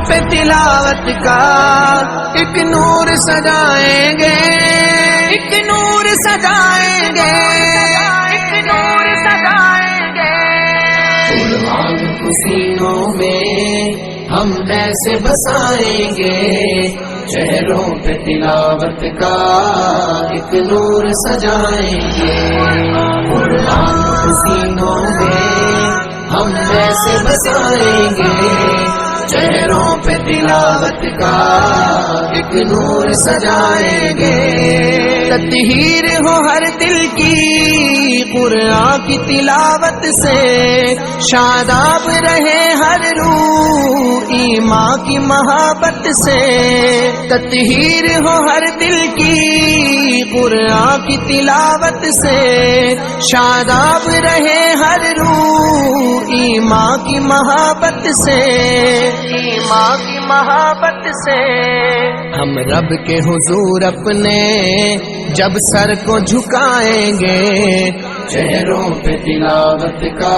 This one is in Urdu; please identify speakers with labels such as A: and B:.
A: پہ تلاوت کا ایک نور سجائیں گے، ایک نور سجائیں گے، ایک نور سجائیں گے۔ قرآن کو سینوں میں ہم ایسے بسائیں گے، چہروں پہ تلاوت کا ایک نور سجائیں گے۔ قرآن کو سینوں میں ہم ایسے بسائیں گے، چہروں پہ تلاوت کا ایک نور سجائیں گے۔ تطہیر ہو ہر دل کی قرآن کی تلاوت سے، شاداب رہے ہر روح ایمان کی محبت سے۔ تطہیر ہو ہر دل کی قرآن کی تلاوت سے، شاداب رہے ہر روح ایمان کی محبت سے، ایمان کی محبت سے۔ ہم رب کے حضور اپنے جب سر کو جھکائیں گے، چہروں پہ تلاوت کا